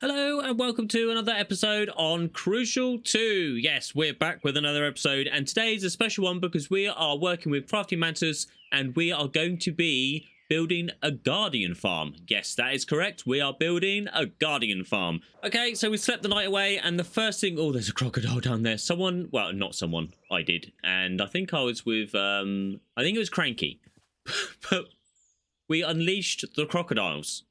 Hello and welcome to another episode on Crucial 2. Yes, we're back with another episode, and today is a special one because we are working with Crafty Mantis and we are going to be building a guardian farm. Yes, that is correct. We are building a guardian farm. Okay, so we slept the night away, and the first thing... Oh, there's a crocodile down there. Someone... Well, not someone. I did. And I think I was with... I think it was Cranky. But we unleashed the crocodiles.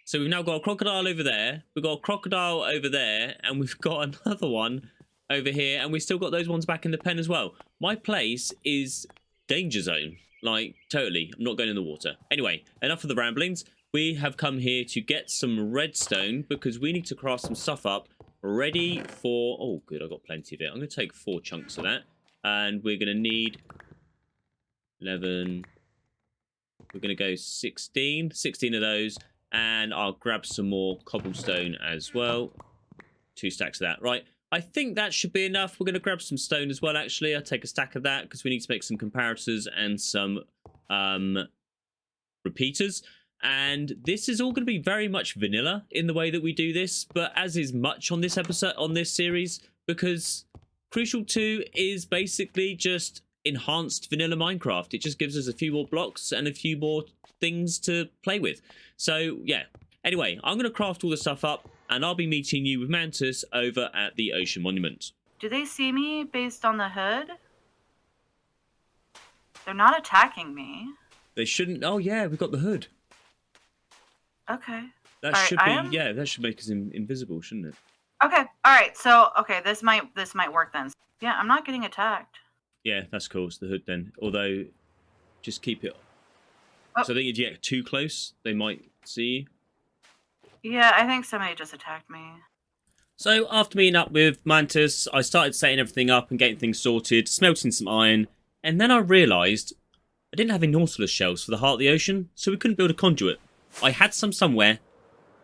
So we've now got a crocodile over there, we've got a crocodile over there, and we've got another one over here, and we've still got those ones back in the pen as well. My place is danger zone. Like, totally. I'm not going in the water. Anyway, enough of the ramblings. We have come here to get some redstone, because we need to craft some stuff up ready for... Oh, good, I've got plenty of it. I'm going to take 4 chunks of that, and we're going to need 11... We're going to go 16 of those. And I'll grab some more cobblestone as well. 2 stacks of that. Right, I think that should be enough. We're going to grab some stone as well, actually. I'll take a stack of that because we need to make some comparators and some repeaters. And this is all going to be very much vanilla in the way that we do this. But as is much on this episode, on this series, because Crucial 2 is basically just enhanced vanilla Minecraft. It just gives us a few more blocks and a few more things to play with. So yeah, anyway, I'm going to craft all the stuff up and I'll be meeting you with Mantis over at the Ocean Monument. Do they see me based on the hood? They're not attacking me. They shouldn't. Oh yeah, we've got the hood. Okay. That should be yeah, that should make us invisible, shouldn't it? Okay. All right. So okay, this might work then. Yeah, I'm not getting attacked. Yeah, that's cool. It's the hood then. Although, just keep it. Oh. So I think if you get too close, they might see you. Yeah, I think somebody just attacked me. So after meeting up with Mantis, I started setting everything up and getting things sorted, smelting some iron, and then I realised I didn't have any Nautilus shells for the heart of the ocean, so we couldn't build a conduit. I had some somewhere,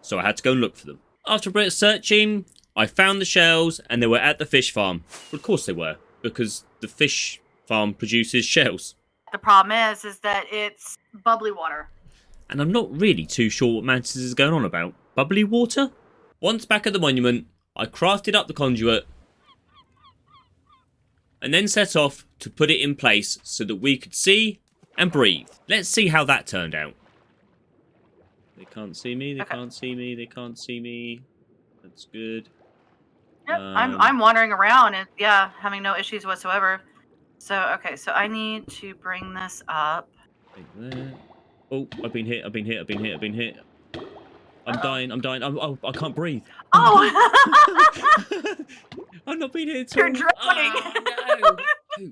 so I had to go and look for them. After a bit of searching, I found the shells, and they were at the fish farm. Well, of course they were, because the fish farm produces shells. The problem is that it's bubbly water. And I'm not really too sure what Mantis is going on about. Bubbly water? Once back at the monument, I crafted up the conduit and then set off to put it in place so that we could see and breathe. Let's see how that turned out. They can't see me, they can't see me, they can't see me. That's good. Yep, I'm wandering around and yeah, having no issues whatsoever. So, okay, so I need to bring this up. Like that. Oh, I've been hit. I'm dying. Oh, I can't breathe. Oh! I'm not being hit. You're drowning. Oh, no.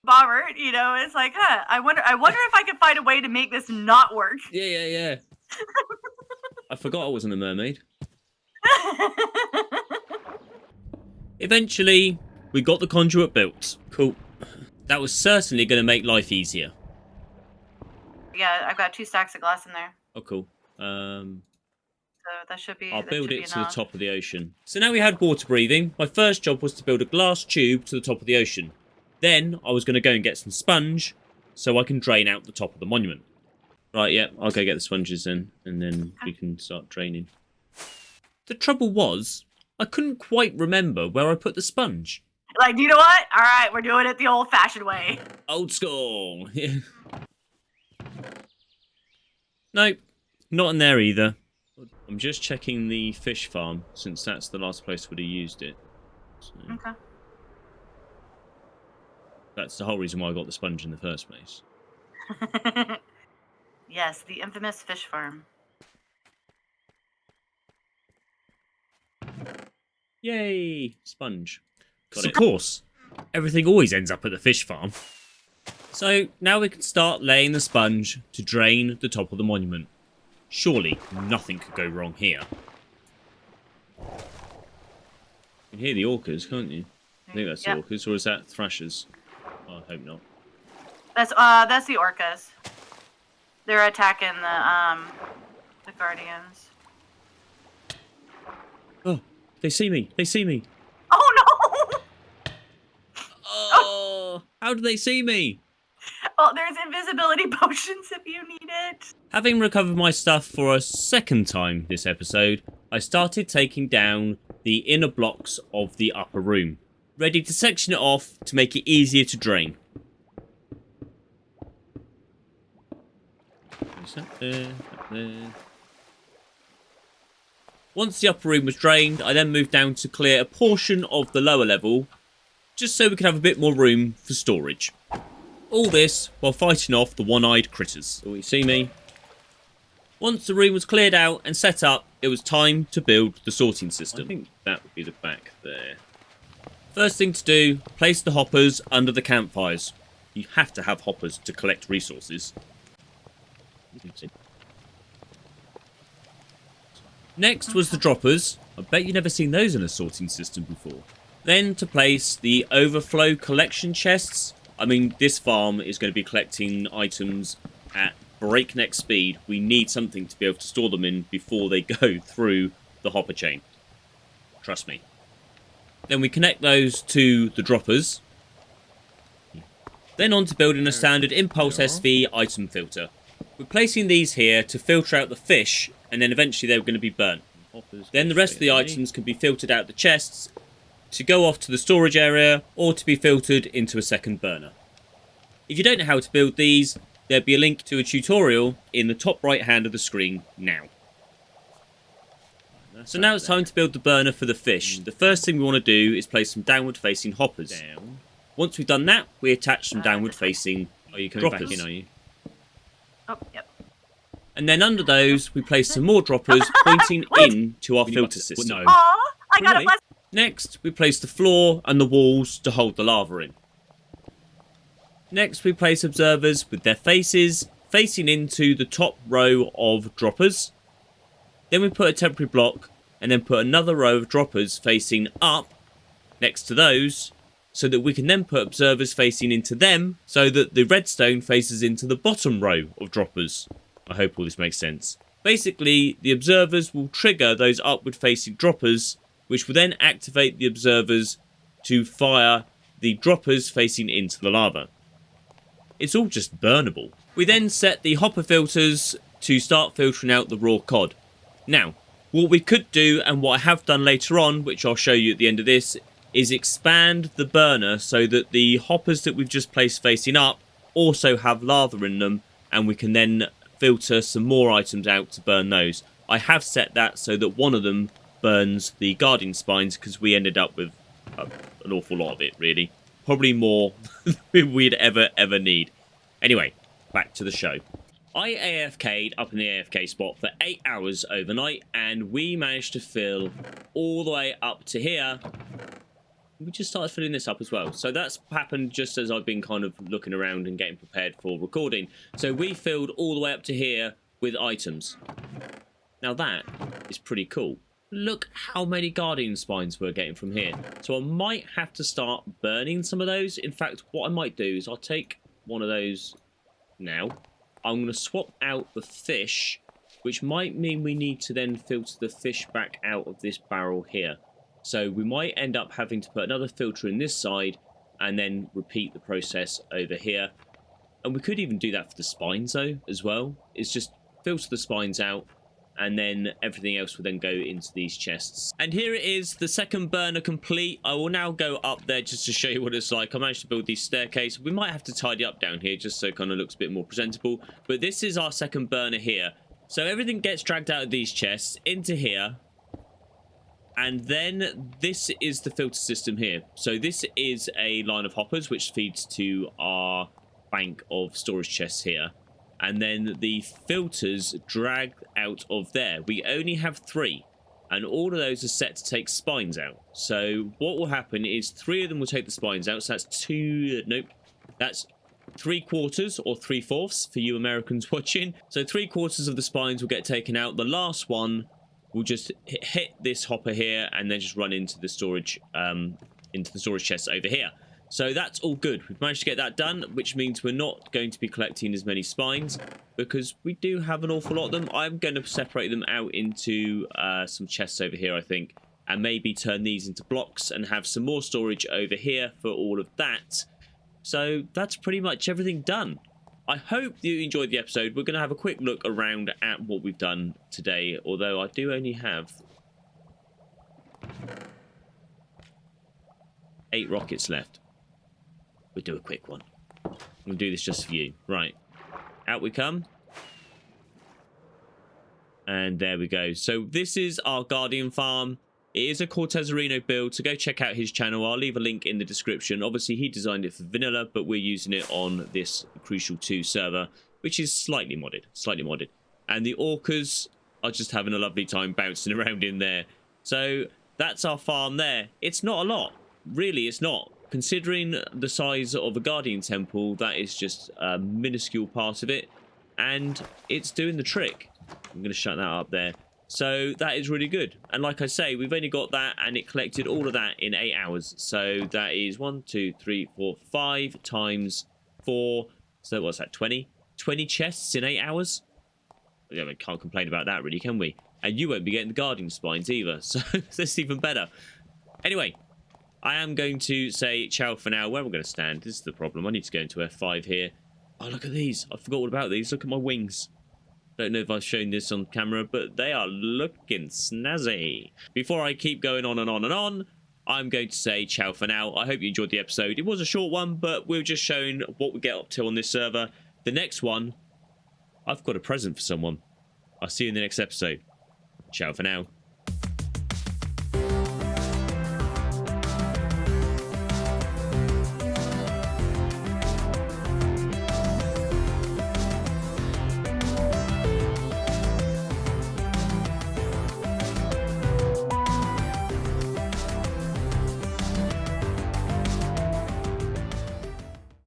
Bobbert, you know, it's like, I wonder if I could find a way to make this not work. Yeah. I forgot I wasn't a mermaid. Eventually, we got the conduit built. Cool. That was certainly going to make life easier. Yeah, I've got 2 stacks of glass in there. Oh, cool. So that should be. I'll build it to the top of the ocean. So now we had water breathing. My first job was to build a glass tube to the top of the ocean. Then I was going to go and get some sponge so I can drain out the top of the monument. Right, yeah, I'll go get the sponges then, and then we can start draining. The trouble was, I couldn't quite remember where I put the sponge. Like, you know what? All right, we're doing it the old-fashioned way. Old school. Nope, not in there either. I'm just checking the fish farm, since that's the last place would have used it. So okay. that's the whole reason why I got the sponge in the first place. Yes, the infamous fish farm. Yay! Sponge. Got it. Of course, everything always ends up at the fish farm. So now we can start laying the sponge to drain the top of the monument. Surely nothing could go wrong here. You can hear the orcas, can't you? I think that's the orcas, or is that thrashers? Oh, I hope not. That's the orcas. They're attacking the guardians. Oh, they see me! They see me! Oh no! Oh, how did they see me? Oh, there's invisibility potions if you need it. Having recovered my stuff for a second time this episode, I started taking down the inner blocks of the upper room, ready to section it off to make it easier to drain. Once the upper room was drained, I then moved down to clear a portion of the lower level, just so we could have a bit more room for storage. All this while fighting off the one-eyed critters. Oh, you see me? Once the room was cleared out and set up, it was time to build the sorting system. I think that would be the back there. First thing to do, place the hoppers under the campfires. You have to have hoppers to collect resources. Next was the droppers. I bet you've never seen those in a sorting system before. Then to place the overflow collection chests. I mean, this farm is going to be collecting items at breakneck speed. We need something to be able to store them in before they go through the hopper chain. Trust me. Then we connect those to the droppers. Then on to building a standard Impulse SV item filter. We're placing these here to filter out the fish, and then eventually they're going to be burnt. Then the rest of the items can be filtered out the chests to go off to the storage area or to be filtered into a second burner. If you don't know how to build these, there'll be a link to a tutorial in the top right hand of the screen now. So now it's time to build the burner for the fish. The first thing we want to do is place some downward facing hoppers. Once we've done that, we attach some downward facing droppers. Are you coming back in, are you? Oh, yep. And then under those, we place some more droppers pointing in to our filter system. No. Aww, I got a bless. Next, we place the floor and the walls to hold the lava in. Next, we place observers with their faces facing into the top row of droppers. Then we put a temporary block and then put another row of droppers facing up next to those, so that we can then put observers facing into them, so that the redstone faces into the bottom row of droppers. I hope all this makes sense. Basically, the observers will trigger those upward facing droppers, which will then activate the observers to fire the droppers facing into the lava. It's all just burnable. We then set the hopper filters to start filtering out the raw cod. Now, what we could do, and what I have done later on, which I'll show you at the end of this, is expand the burner so that the hoppers that we've just placed facing up also have lava in them, and we can then filter some more items out to burn those. I have set that so that one of them burns the guardian spines, because we ended up with an awful lot of it, really. Probably more than we'd ever need. Anyway, back to the show. I AFK'd up in the AFK spot for 8 hours overnight, and we managed to fill all the way up to here. We just started filling this up as well. So that's happened just as I've been kind of looking around and getting prepared for recording. So we filled all the way up to here with items. Now that is pretty cool. Look how many guardian spines we're getting from here. So I might have to start burning some of those. In fact, what I might do is I'll take one of those now. I'm going to swap out the fish, which might mean we need to then filter the fish back out of this barrel here. So we might end up having to put another filter in this side and then repeat the process over here. And we could even do that for the spines though as well. It's just filter the spines out, and then everything else will then go into these chests. And here it is, the second burner complete. I will now go up there just to show you what it's like. I managed to build these staircase. We might have to tidy up down here just so it kind of looks a bit more presentable. But this is our second burner here. So everything gets dragged out of these chests into here. And then this is the filter system here. So this is a line of hoppers which feeds to our bank of storage chests here. And then the filters drag out of there. We only have 3. And all of those are set to take spines out. So what will happen is 3 of them will take the spines out. So that's 2... Nope. That's 3/4 or 3/4 for you Americans watching. So 3/4 of the spines will get taken out. The last one will just hit this hopper here and then just run into the storage chest over here. So that's all good. We've managed to get that done, which means we're not going to be collecting as many spines because we do have an awful lot of them. I'm going to separate them out into some chests over here, I think, and maybe turn these into blocks and have some more storage over here for all of that. So that's pretty much everything done. I hope you enjoyed the episode. We're going to have a quick look around at what we've done today, although I do only have 8 rockets left. We'll do a quick one. We'll do this just for you. Right. Out we come. And there we go. So this is our Guardian farm. It is a Cortezerino build, so go check out his channel. I'll leave a link in the description. Obviously, he designed it for vanilla, but we're using it on this Crucial 2 server, which is slightly modded. Slightly modded. And the orcas are just having a lovely time bouncing around in there. So that's our farm there. It's not a lot. Really, it's not. Considering the size of a Guardian temple, that is just a minuscule part of it. And it's doing the trick. I'm going to shut that up there. So that is really good. And like I say, we've only got that and it collected all of that in 8 hours. So that is 1, 2, 3, 4, 5 times 4. So what's that, 20? 20 chests in 8 hours? I mean, can't complain about that really, can we? And you won't be getting the Guardian spines either. So that's even better. Anyway, I am going to say ciao for now. Where am I going to stand? This is the problem. I need to go into F5 here. Oh, look at these. I forgot all about these. Look at my wings. Don't know if I've shown this on camera, but they are looking snazzy. Before I keep going on and on and on, I'm going to say ciao for now. I hope you enjoyed the episode. It was a short one, but we've just shown what we get up to on this server. The next one, I've got a present for someone. I'll see you in the next episode. Ciao for now.